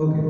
Okay.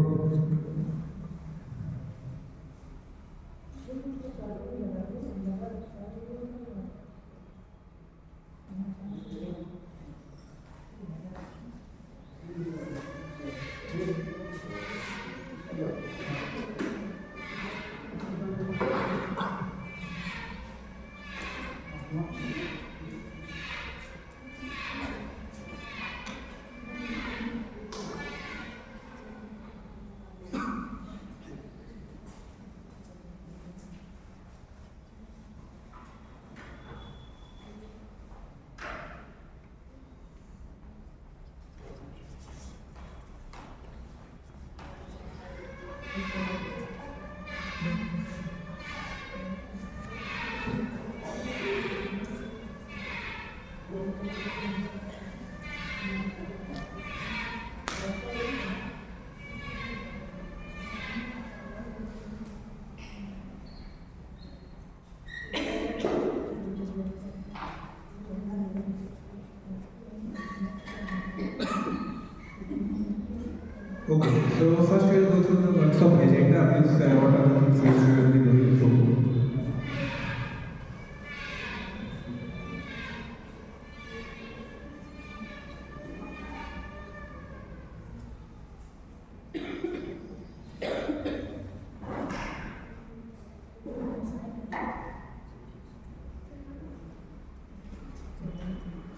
Okay, so first we'll go through the workshop agenda, means what are the things which we will be doing.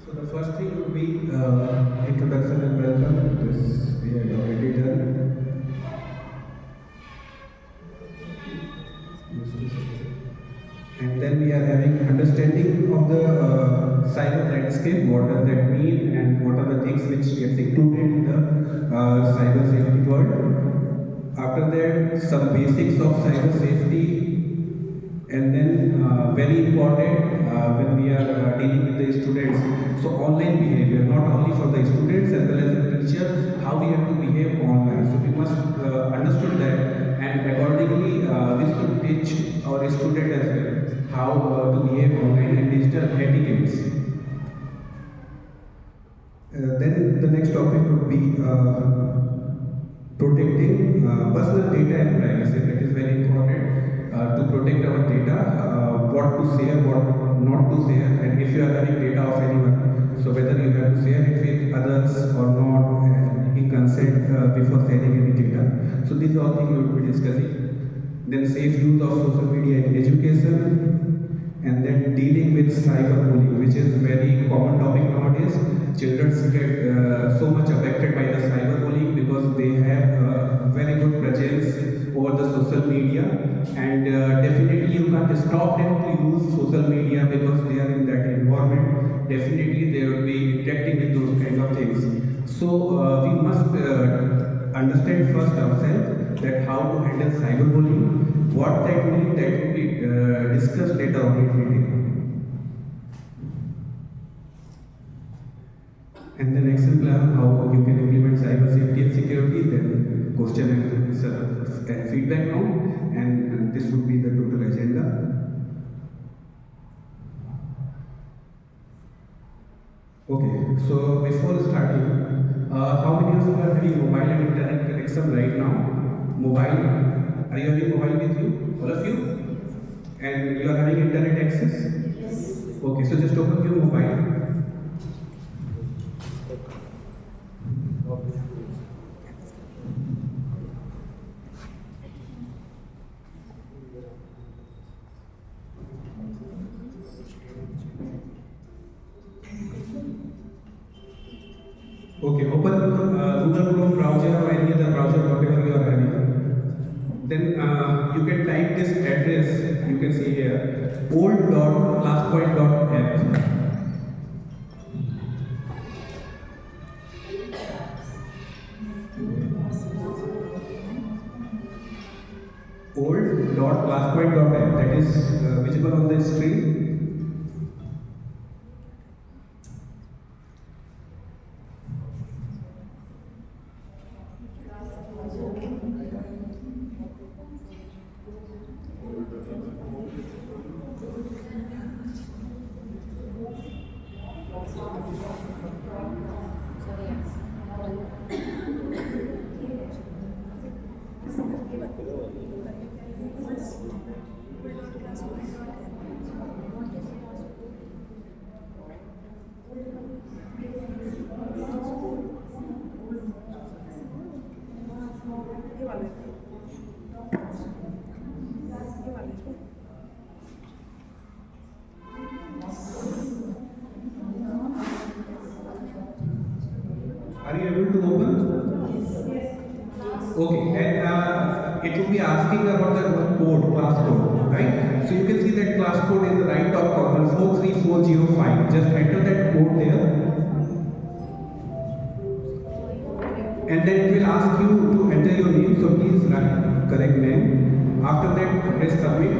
So the first thing would be introduction and welcome. This we had already done. And then we are having understanding of the cyber landscape, what does that mean, and what are the things which gets included in the cyber safety world. After that, some basics of cyber safety, and then very important when we are dealing with the students. So online behavior, not only for the students as well as the teacher, how we have to behave online. So we must understood that, and accordingly we should teach our student as well how to behave online and digital etiquettes. Then the next topic would be protecting personal data and privacy. That is very important to protect our data, what to share, what not to share, and if you are having data of anyone, so whether you have to share it with others or not, in consent before sharing any data. So these are all things we will be discussing. Then safe use of social media in education, and then dealing with cyberbullying, which is very common topic nowadays. Children get so much affected by the cyberbullying because they have very good presence over the social media, and definitely you can't stop them to use social media because they are in that environment. Definitely they will be interacting with those kind of things. So we must understand first ourselves that how to handle cyberbullying, what that means, that will be discussed later on in meeting. And then action plan, how you can implement cyber safety and security, then question and answer and feedback round, and this would be the total agenda. Okay, so before starting, how many of you are having mobile and internet connection right now? Mobile, are you having mobile with you? All of you? And you are having internet access? Yes. Okay, so just open your mobile. Okay, open Google Chrome browser or any other browser, whatever you are having. Then you can type this address, you can see here, old.classpoint.app. Old.classpoint.app, that is visible on the screen. able to open? Okay, and it will be asking about the code, class code, right? So you can see that class code in the right top corner, 43405. Just enter that code there, and then it will ask you to enter your name. So please write correct name. After that, press submit,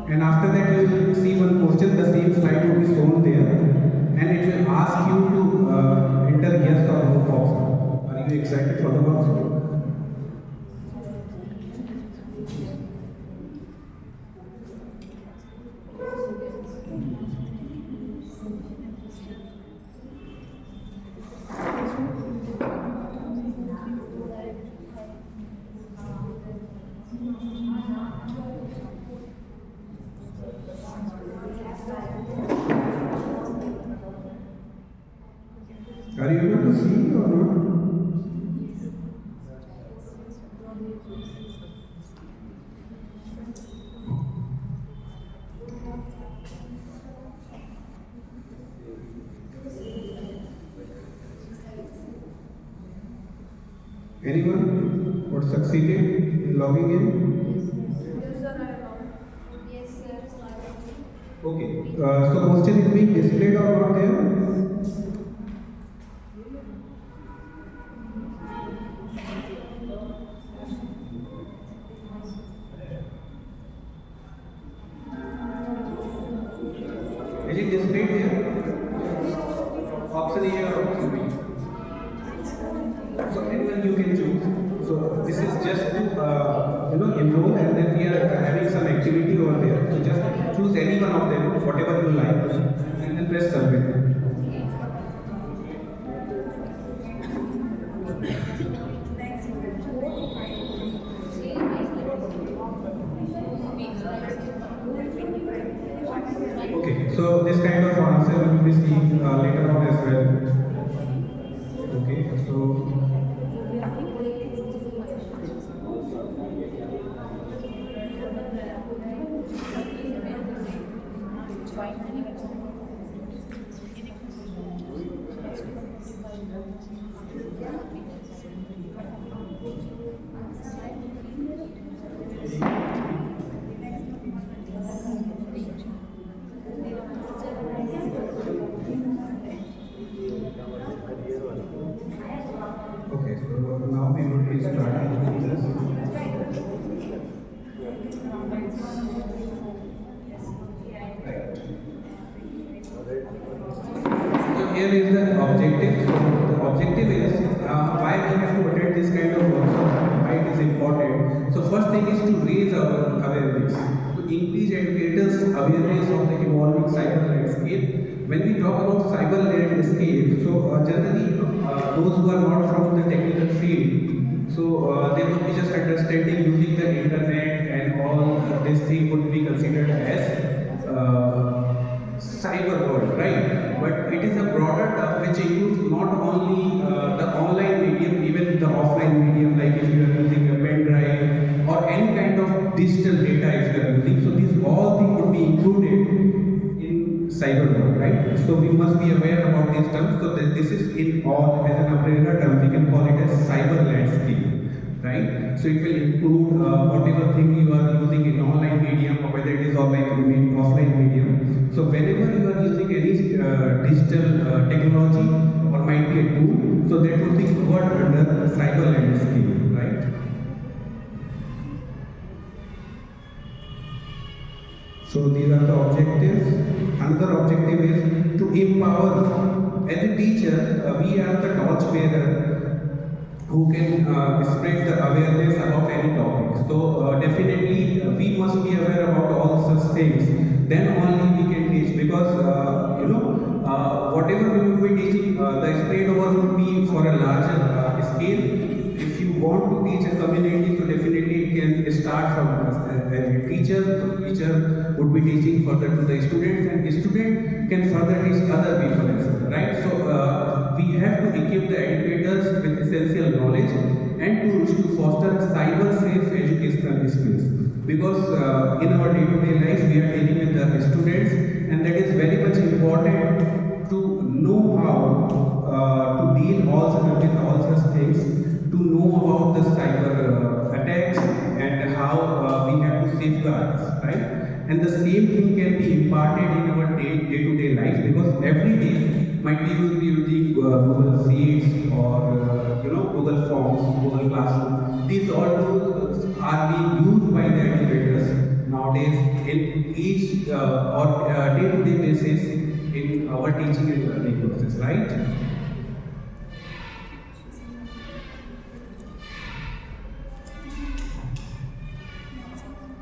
and after that you will see one question. The same slide will be shown there, and it will ask you to enter yes or no box. Are you excited for the box? Are you able to see or not? Anyone what succeeded in logging in? Yes, sir. Okay. So question is being displayed or not there? Is it displayed here? Option A or option B? So anyone you can choose. So this is just to enroll, and then we are having some activity over there. So just choose any one of them, whatever you like, and then press submit. Okay, so this kind of answer we will be seeing later on as well. Okay, so okay, so now we will be starting this. So here is the objective. So the objective is why we have to attend this kind of workshop, why it is important. So first thing is to raise our awareness, to increase educators' awareness of the evolving cyber landscape. When we talk about cyber landscape, so generally those who are not from the technical field, so they would be just understanding using the internet and all this thing would be considered as cyber world, right? But it is a broader term which includes not only the online medium, even the offline medium, like if you are using a pen drive or any kind of digital data if you are using. So these all things would be included in cyber world, right? So we must be aware about these terms. So that this is in all as an umbrella term, we can call it as cyber landscape, right? So it will include whatever thing you are using in online medium or whether it is offline medium. So whenever you are using any digital technology or might be a tool, so that would be covered under cyber landscape, right? So these are the objectives. Another objective is to empower. As a teacher, we are the torch bearer who can spread the awareness about any topic. So definitely we must be aware about all such things. Then only we can teach because whatever we will be teaching, the spread over would be for a larger scale. If you want to teach a community, so definitely it can start from a teacher. The teacher would be teaching further to the students, and the student can further teach other people as well, right? So we have to equip the educators with essential knowledge and to foster cyber safe educational space. Because in our day-to-day life, we are dealing with the students, and that is very much important to know how same thing can be imparted in our day-to-day life, because every day might be you will be using Google Sheets or Google Forms, Google Classroom. These all tools are being used by the educators nowadays in each or day-to-day basis in our teaching and learning process, right?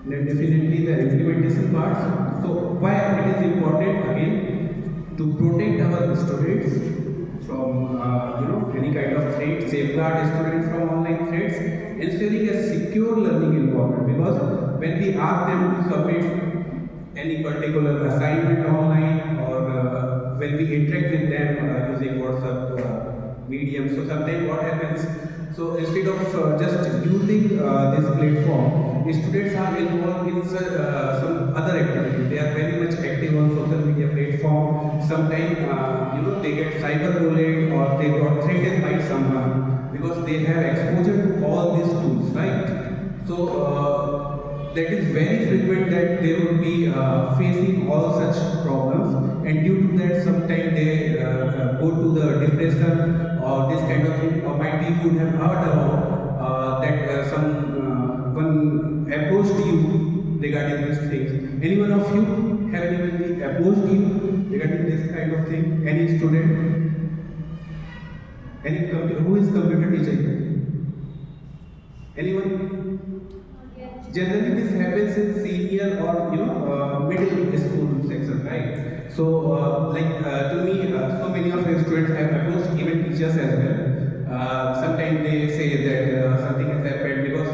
Then definitely the implementation parts. So why it is important again to protect our students from any kind of threat, safeguard students from online threats, ensuring a secure learning environment. Because when we ask them to submit any particular assignment online, or when we interact with them using WhatsApp medium, so sometimes what happens, so instead of just using this platform, the students are involved in some other activity. They are very much active on social media platform. Sometimes they get cyberbullied or they got threatened by someone because they have exposure to all these tools, right? So that is very frequent that they would be facing all such problems, and due to that sometimes they go to the depression or this kind of thing. Or might be you would have heard about that someone approached you regarding these things. Any one of you have anybody approached you regarding this kind of thing? Any student? Who is computer teacher? Anyone? Generally, this happens in senior or middle school section, right? So, to me, so many of the students have approached even teachers as well. Sometimes they say that something has happened because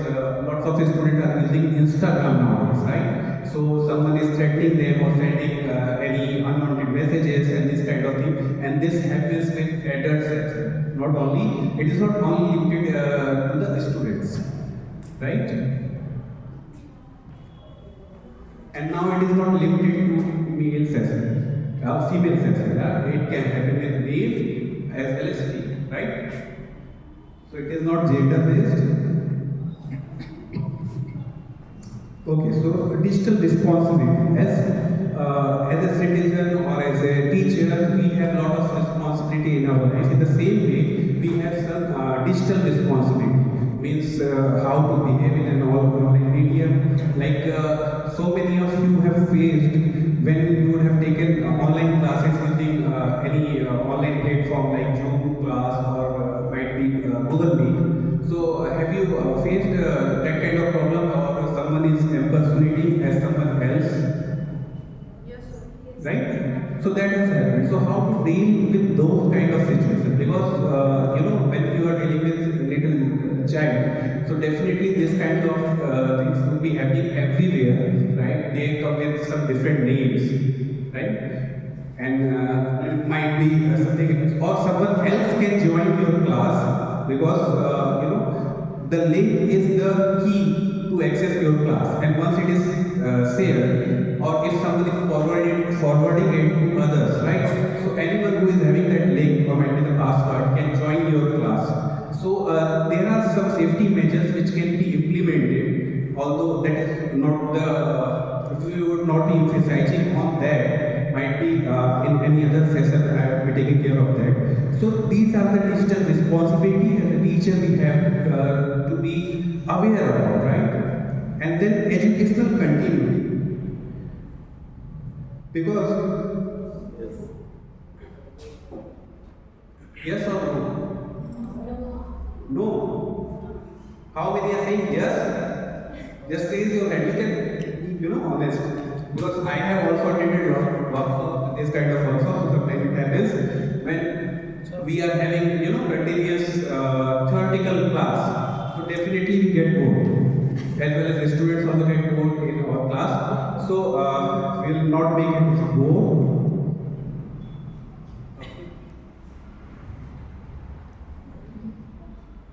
lots of the students are using Instagram nowadays, right? So someone is threatening them or sending any unwanted messages and this kind of thing, and this happens with adults as well. Not only, it is not only limited to the students, right? And now it is not limited to males as well, females as well. It can happen with male as well as female, right? So it is not gender based. Okay, so digital responsibility. As a citizen or as a teacher, we have a lot of responsibility in our life. In the same way, we have some digital responsibility. Means how to behave in an online medium. Like so many of you have faced when you would have taken online classes using any online platform like Zoom class or might be Google Meet. So have you faced that kind of problem, or someone is impersonating as someone else? Yes, sir. Right? So that has happened. So how to deal with those kind of situations? Because when you are dealing with little child, so definitely this kind of things will be happening everywhere, right? They come with some different names, right? And it might be something else, or someone else can join your class because the link is the key to access your class, and once it is shared, or if someone is forwarding it to others, right? So anyone who is having that link or might be the password can join your class. So there are some safety measures which can be implemented, although that is not the we would not be emphasizing on that. Might be in any other session I will be taking care of that. So these are the digital responsibility as a teacher we have to be aware about, right? And then educational continuity, because yes or no? No. How many are saying yes? Just raise your hand. You can be, honest. Because I have also attended a lot of workshops, this kind of workshops. Sometimes it happens when we are having, continuous theoretical class. So definitely we get bored, as well as the students also get bored in our class. So we will not make it bored.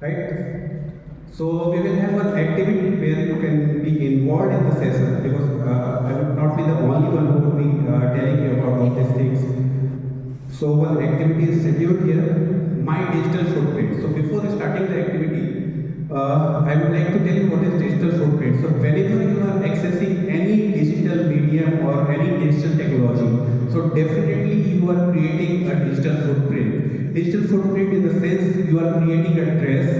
Right? So we will have one activity where you can be involved in the session, because I would not be the only one who would be telling you about all these things. So one activity is scheduled here, my digital footprint. So before starting the activity, I would like to tell you what is digital footprint. So whenever you are accessing any digital medium or any digital technology, so definitely you are creating a digital footprint. Digital footprint in the sense you are creating a trace,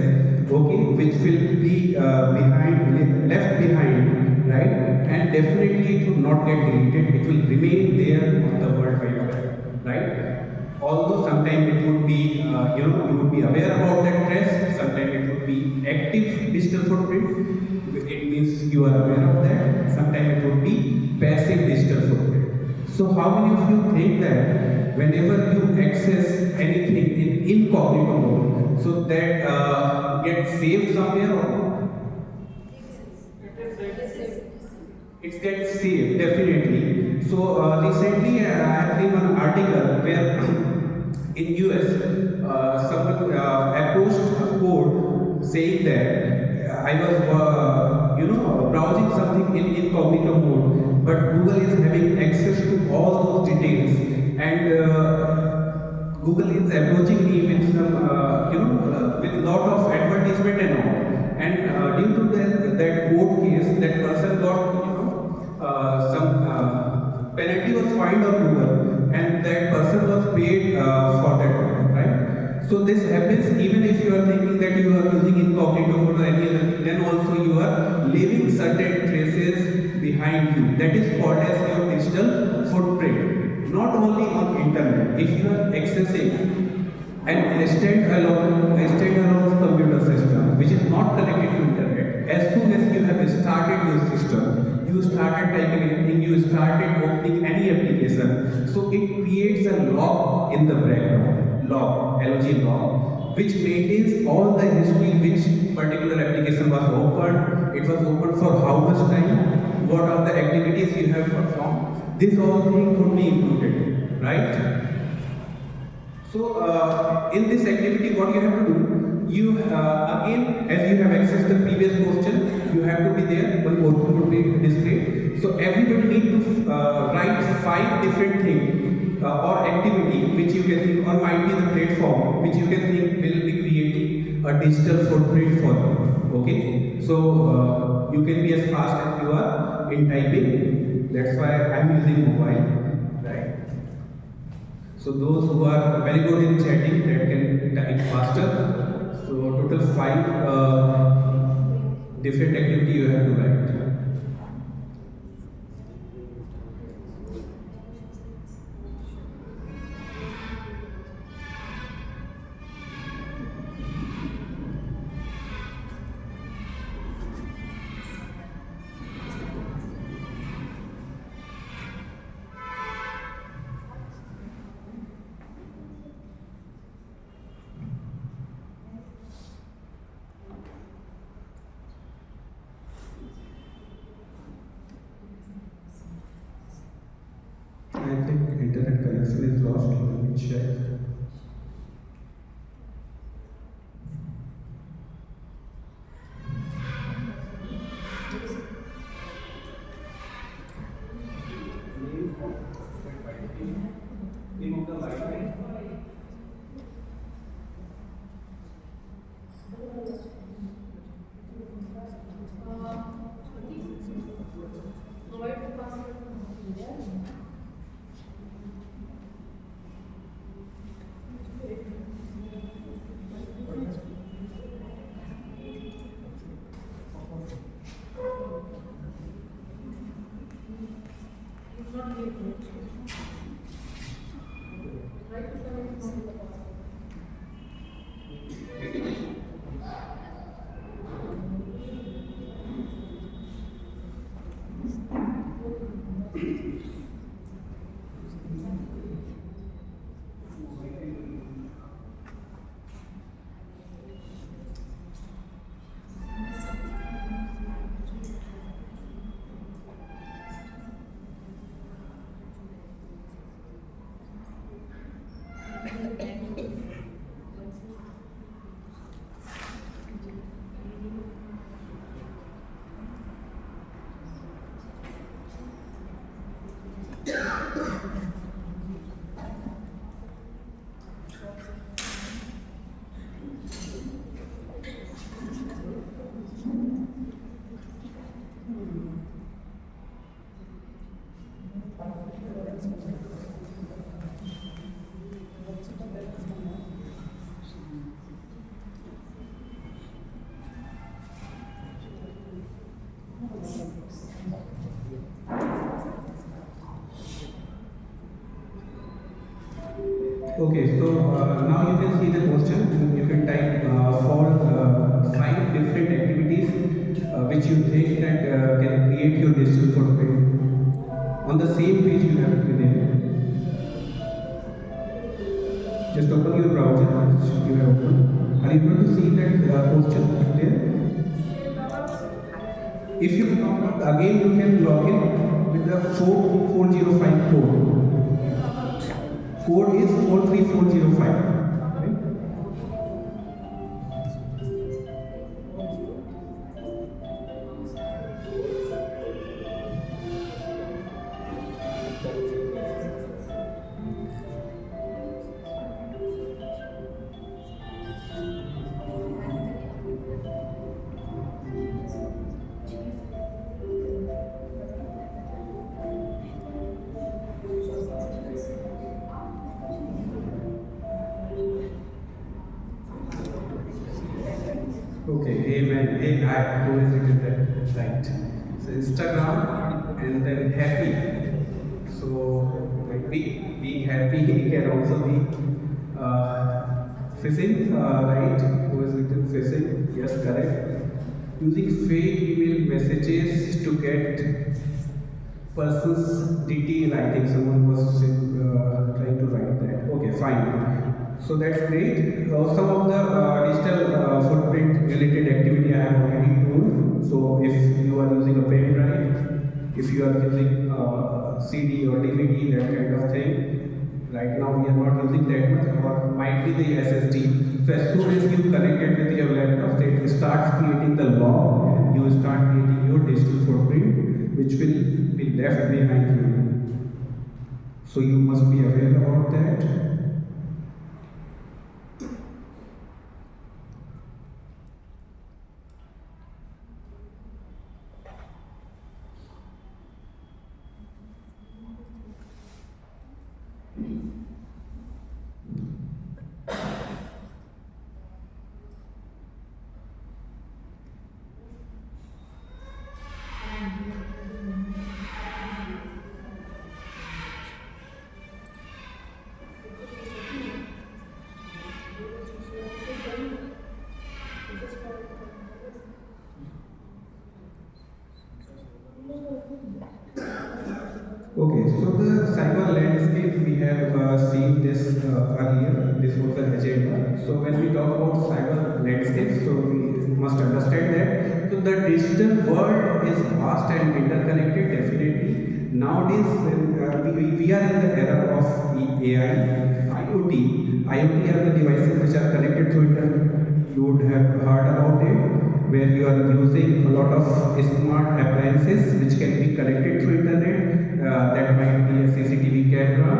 okay, which will be left behind, right? And definitely it will not get deleted. It will remain there on the World Wide Web, right? Although sometimes it would be, you would be aware about that trace. Sometimes it would be active digital footprint. It means you are aware of that. Sometimes it would be passive digital footprint. So how many of you think that whenever you access anything in incognito mode, so that gets saved somewhere or not? It gets saved definitely. So recently I have seen one article where in US someone approached a court saying that I was browsing something in incognito mode, but Google is having access to all those details, and Google is approaching me with some with lot of advertisement and all, and due to that court case, that person got some penalty was fined on Google, and that person was paid for that, right? So this happens even if you are thinking that you are using incognito mode or any other thing, then also you are leaving certain traces behind you. That is called as your digital footprint. Not only on internet, if you are accessing an standalone computer system which is not connected to internet, as soon as you have started your system, you started typing anything, you started opening any application, so it creates a log in the background, log, which maintains all the history which particular application was opened, it was opened for how much time, what are the activities you have performed. This all thing could be included, right? So in this activity, what you have to do, you again, as you have accessed the previous question, you have to be there. One question would be displayed. So everybody need to write 5 different things or activity which you can think, or might be the platform which you can think will be creating a digital footprint for you. Okay. So you can be as fast as you are in typing. That's why I'm using mobile, right? So those who are very good in chatting, that can type faster. So total 5 different activity you have to write. I think internet connection is lost. Let me check. Remove the Wi-Fi. Provide the password. It's not here. Try to connect from the password. Okay, so now you can see the question. You can type for 5 different activities which you think that can create your digital footprint. On the same page, you have to be there. Just open your browser, which you have opened. Are you able to see that question there? If you log out again, you can log in with the 4405 code. Code is 43405. Right? Okay, amen. Hey, I always written that right. So Instagram and then happy. So like being happy can also be phishing, right? Always written phishing. Yes, correct. Using fake email messages to get person's detail. I think someone was trying to write that. Okay, fine. So that's great. Some of the digital footprint related activity I have already told. So if you are using a pen drive, if you are using CD or DVD, that kind of thing. Right now we are not using that much, or might be the SSD. So as soon as you connect it with your laptop, it starts creating the log, and you start creating your digital footprint, which will be left behind you. So you must be aware about that. Okay, so the cyber landscape, we have seen this earlier. This was the agenda. So when we talk about cyber landscape, so we must understand that. So the digital world is vast and interconnected, definitely. Nowadays, when we are in the era of AI, IoT. IoT are the devices which are connected through internet. You would have heard about it, where you are using a lot of smart appliances which can be connected through internet. That might be a CCTV camera,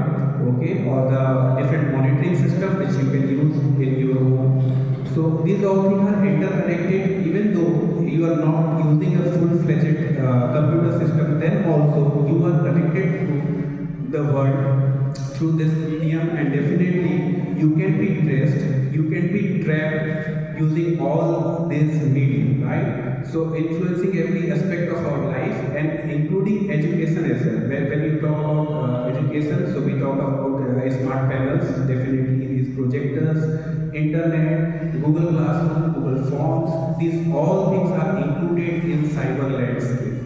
okay, or the different monitoring system which you can use in your home. So these all things are interconnected. Even though you are not using a full-fledged computer system, then also you are connected to the world through this medium, and definitely you can be traced, you can be tracked using all this medium, right? So influencing every aspect of our life and including education as well. When we talk about education, so we talk about smart panels, definitely these projectors, internet, Google Classroom, Google Forms, these all things are included in cyber landscape.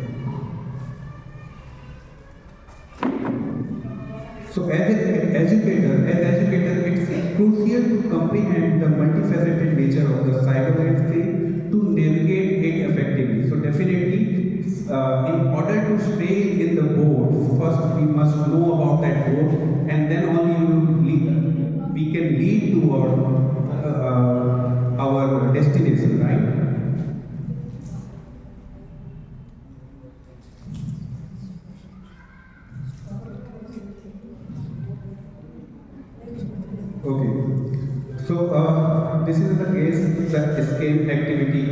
So as educator, it's crucial to comprehend the multifaceted nature of the cyber landscape to navigate it effectively. So definitely, in order to stay in the board, first we must know about that board, and then only we can lead toward our destination, right? Okay. So this is the case, the escape activity.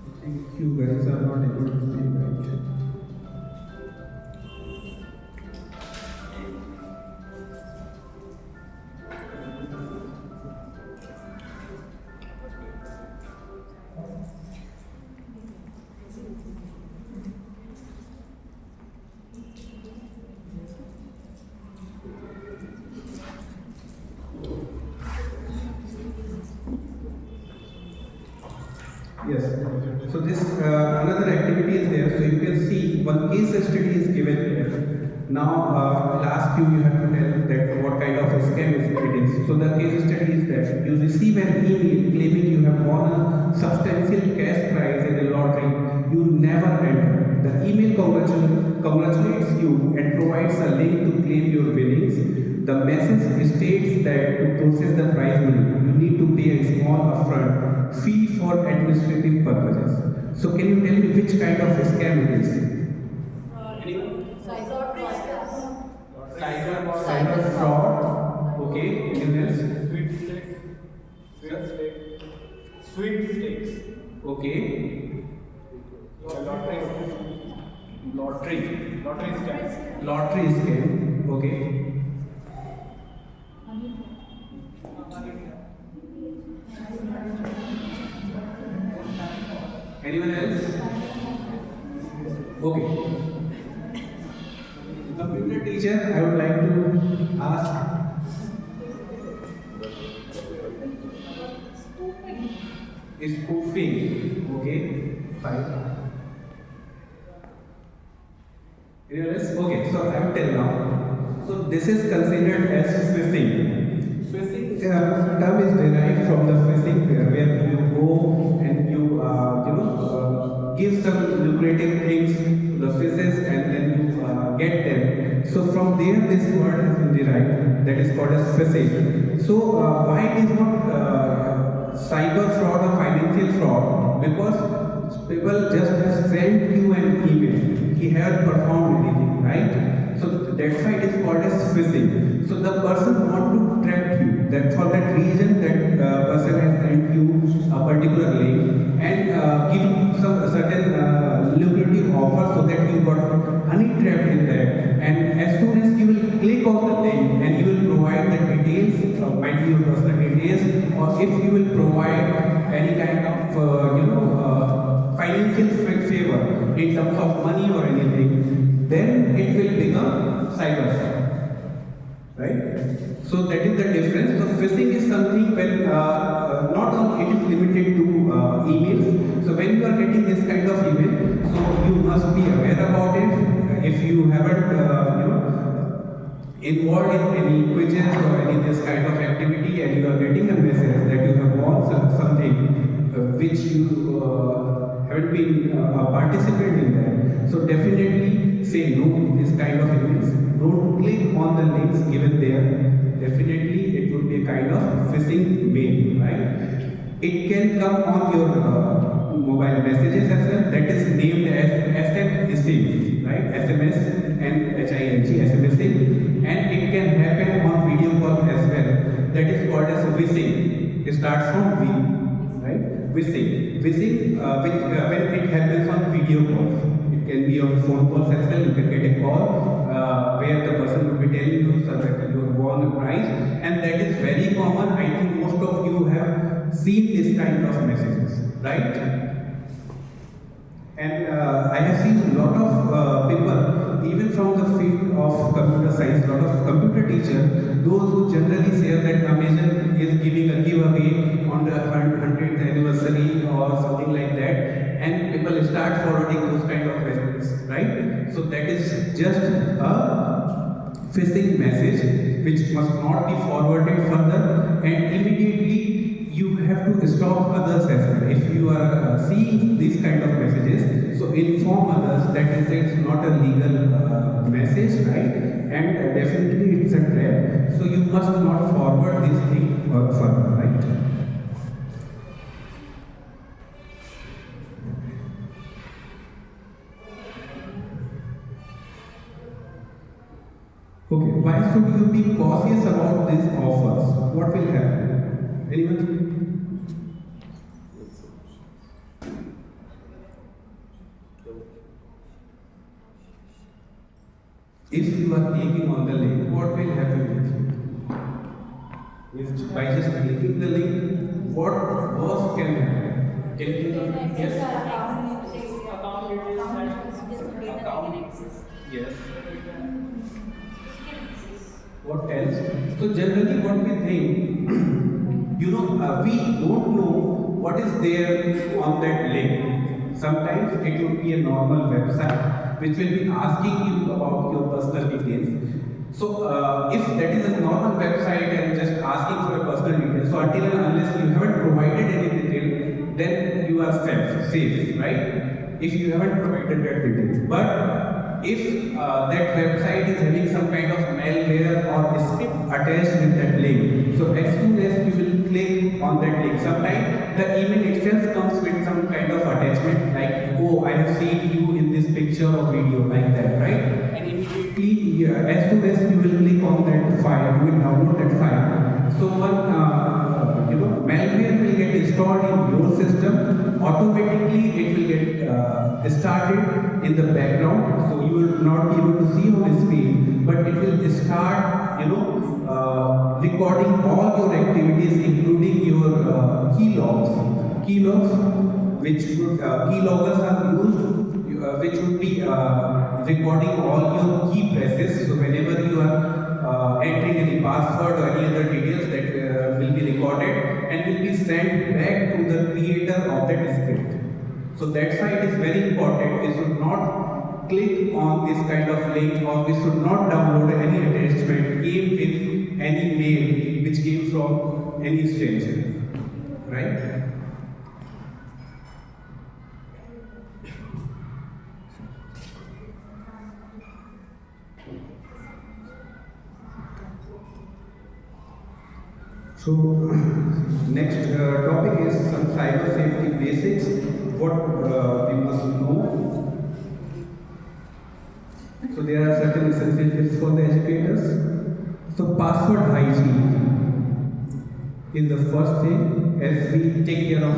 I think you guys are not able to see, right? Yes. So this another activity is there. So you can see one case study is given here. Now I'll ask you. You have to tell that what kind of a scam it is. So the case study is that you receive an email claiming you have won a substantial cash prize in a lottery. You never enter. The email congratulates you and provides a link to claim your winnings. The message states that to process the prize money, you need to pay a small upfront fee for administrative purposes. So can you tell me which kind of scam it is? Cyber fraud. Okay. Anyone else? Sweepstakes. Okay. Lottery. Lottery. Lottery scam. Lottery scam. Okay. Anyone else? Okay. Computer teacher, I would like to ask. Is spoofing. Okay. Fine. Anyone else? Okay. So I will tell now. So this is considered as phishing. Phishing term is derived from the phishing where you go and you give some lucrative things to the fishes and then you get them. So from there this word has been derived, that is called as phishing. So why it is not cyber fraud or financial fraud? Because people just send you an email. He has performed anything, right? So that's why it is called as phishing. So the person want to trap you. That's for that reason that person has sent you a particular link and give you some certain lucrative offer so that you got honey trapped in there. And as soon as you will click on the link and you will provide the details, might be your personal details, or if you will provide any kind of financial favor in terms of money or anything, then it will become cyber fraud, right? So that is the difference. So phishing is something when not only it is limited to emails. So when you are getting this kind of email, so you must be aware about it. If you haven't involved in any quizzes or any this kind of activity and you are getting a message that you have won something which you haven't been a participant in that, so definitely say no to this kind of emails. Don't click on the links given there. Definitely it would be a kind of phishing mail, right? It can come on your mobile messages as well. That is named as SMS, right? SMS and HING, SMSing. And it can happen on video call as well. That is called as wishing. It starts from V, right? Wishing. Wishing, when it happens on video calls. It can be on phone calls as well. You can get a call where the person will be telling you that you have won a prize, and that is very common. I think most of you have seen this kind of messages, right? And I have seen a lot of people, even from the field of computer science, a lot of computer teachers, those who generally say that Amazon is giving a giveaway on the 100th anniversary or something like that, and people start forwarding those kind of messages, right? So that is just a phishing message which must not be forwarded further, and immediately you have to stop others as well. If you are seeing these kind of messages, so inform others that it's not a legal message, right? And definitely it's a trap. So you must not forward this thing further, right? Okay, why should you be cautious about these offers? What will happen? Anyone? If you are clicking on the link, what will happen with you? By just clicking the link, what worse can happen? Can you think of yes? Yes. What else? So generally what we think, we don't know what is there on that link? Sometimes it would be a normal website which will be asking you about your personal details. So if that is a normal website and just asking for a personal details, so until and unless you haven't provided any detail, then you are safe, right? If you haven't provided that detail. But if that website is having some kind of malware or script attached with that link, so as soon as you will click on that link, sometimes the email itself comes with some kind of attachment like, oh, I have seen you in this picture or video, like that, right? And immediately, as soon as you will click on that file, you will download that file. So one, malware will get installed in your system. Automatically, it will get started in the background. So you will not be able to see on the screen, but it will start, recording all your activities, including your key logs. Key logs, which would keyloggers are used, which would be recording all your key presses. So whenever you are entering any password or any other details, that will be recorded and will be sent back to the creator of that script. So that's why it is very important. We should not click on this kind of link, or we should not download any attachment came with any mail which came from any stranger, right? So next topic is some cyber safety basics. What we must know. So there are certain essential tips for the educators. So password hygiene is the first thing. As we take care of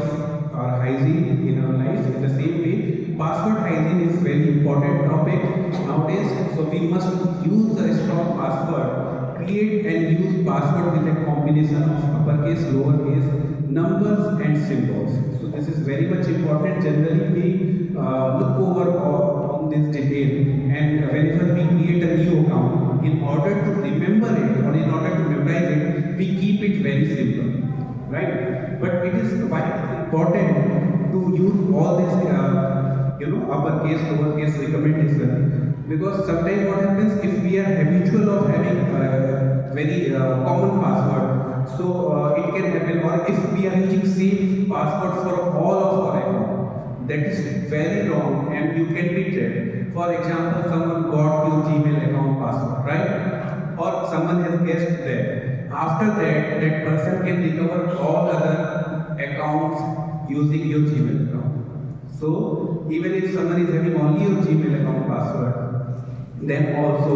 our hygiene in our lives, in the same way, password hygiene is very important topic nowadays. So we must use a strong password. Create and use password with a combination of uppercase, lowercase, numbers and symbols. So this is very much important. Generally we look over on this detail, and whenever we create a new account, in order to remember it or in order to memorize it, we keep it very simple, right? But it is why important to use all this uppercase, lowercase recommendation, because sometimes what happens, if we are habitual of having very common password, so it can happen, or if we are using same password for all of our account, that is very wrong and you can be tracked. For example, someone got your Gmail account password, right? Or someone has guessed that. After that, that person can recover all other accounts using your Gmail account. So even if someone is having only your Gmail account password, then also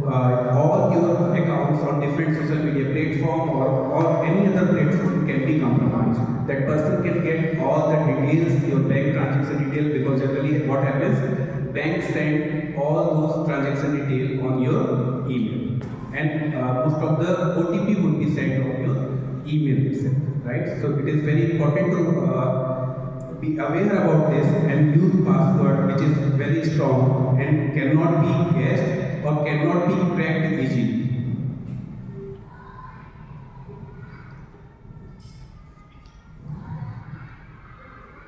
all your accounts on different social media platform or any other platform can be compromised. That person can get all the details, your bank transaction detail, because generally what happens, banks send all those transaction detail on your email, and most of the OTP would be sent on your email itself, right? So it is very important to be aware about this and use password which is very strong and cannot be guessed or cannot be cracked easily.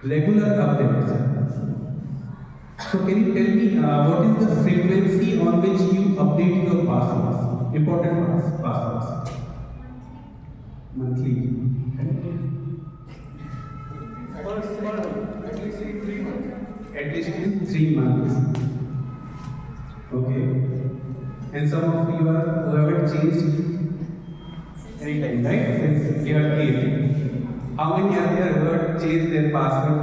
Regular updates. So can you tell me what is the frequency on which you update your passwords? Important passwords. Monthly. At least in 3 months. At least in 3 months. Okay. And some of you are who haven't changed any time, right? Since you are 8. How many are there who have changed their password?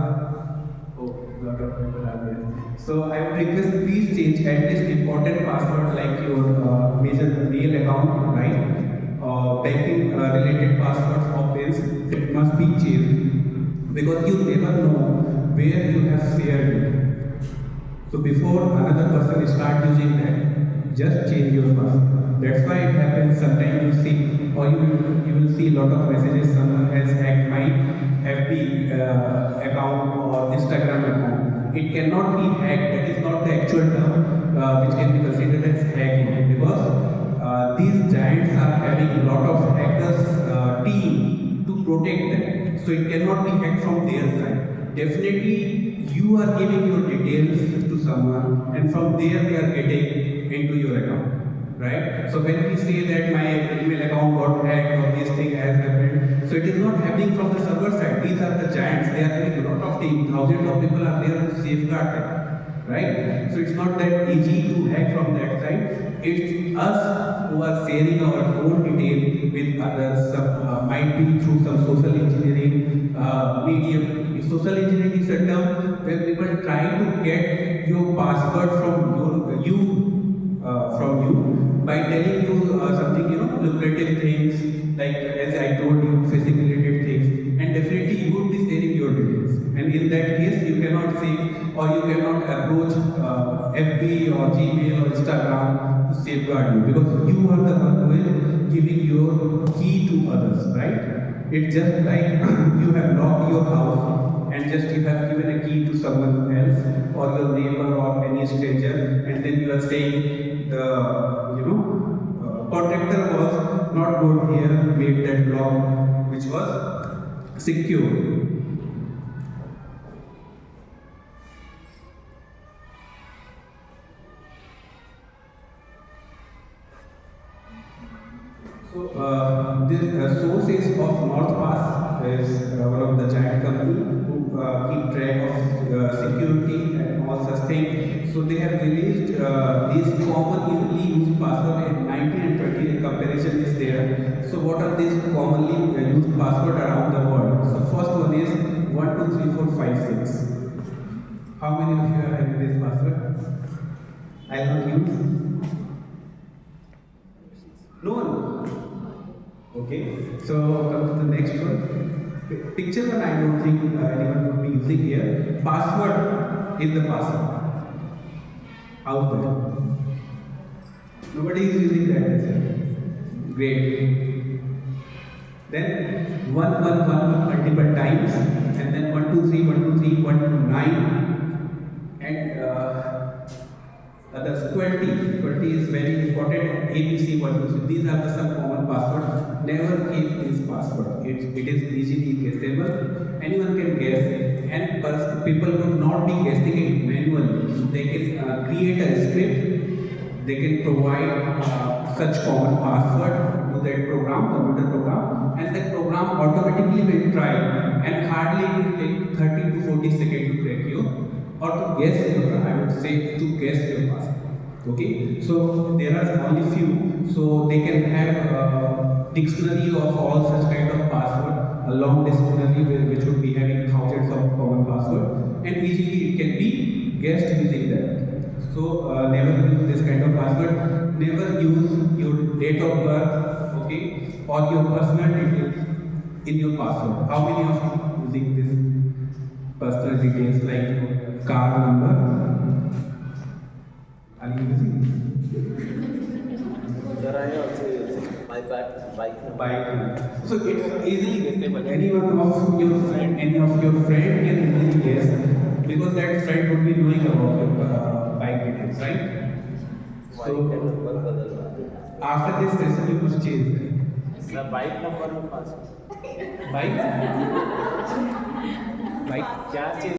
Oh, lot of people are there. So I would request, please change at least important password like your major mail account, right? Banking related passwords or pins, it must be changed, because you never know where you have shared it. So before another person start using that, just change your password. That's why it happens. Sometimes you see, or you will see a lot of messages. Someone has hacked my FB account or Instagram account. It cannot be hacked. That is not the actual term which can be considered as hacking, because these giants are having a lot of hackers team to protect them. So it cannot be hacked from their side. Definitely, you are giving your details to someone, and from there they are getting into your account, right? So when we say that my email account got hacked or this thing has happened, so it is not happening from the server side. These are the giants. They are doing a lot of things. Thousands of people are there to safeguard them, right? So it's not that easy to hack from that side. It's us who are sharing our own detail with others. Might be through some social engineering medium. Social engineering is a term where people try to get your password from you by telling you something, lucrative things, like as I told you, phishing related things, and definitely you would be sharing your details. And in that case, you cannot say or you cannot approach FB or Gmail or Instagram to safeguard you, because you are the one who is giving your key to others, right? It's just like you have locked your house and just you have given a key to someone else or your neighbor or any stranger, and then you are saying the contractor was not good here, made that lock which was secure. So this sources of NorthPass is one of the giant company who keep track of security and all such things. So they have released these common easily used password in 19 and 20. The comparison is there. So what are these commonly used password around the world? So first one is 123456. How many of you are having this password? I will not use. No one. Okay, so come to the next one. Picture one, I don't think anyone would be using here. Password is the password. Out there. Nobody is using that as well. Great. Then 1 multiple times, and then 1 2 3 1 2 3 1 2 9, and others 20. 20 is very important. ABC 1 2 3. These are the some common passwords. Never keep this password. It is easily guessable. Anyone can guess, and people would not be guessing it manually. So they can create a script. They can provide such common password to that program, computer program, and that program automatically will try, and hardly it will take 30 to 40 seconds to crack you or to guess your, I would say, to guess your password. Okay, so there are only few, so they can have a dictionary of all such kind of password, a long dictionary which would be having thousands of common password, and easily it can be guessed using that. So never use this kind of password. Never use your date of birth, okay, or your personal details in your password. How many of you using this personal details like your car number? Are you using Sir, I also use my bike. bike? So it's easily guessable. Any of your friend can easily guess, because that friend would be knowing about your bike details, right? So after this session, you must change that. The bike number में पास Bike? Bike? क्या चीज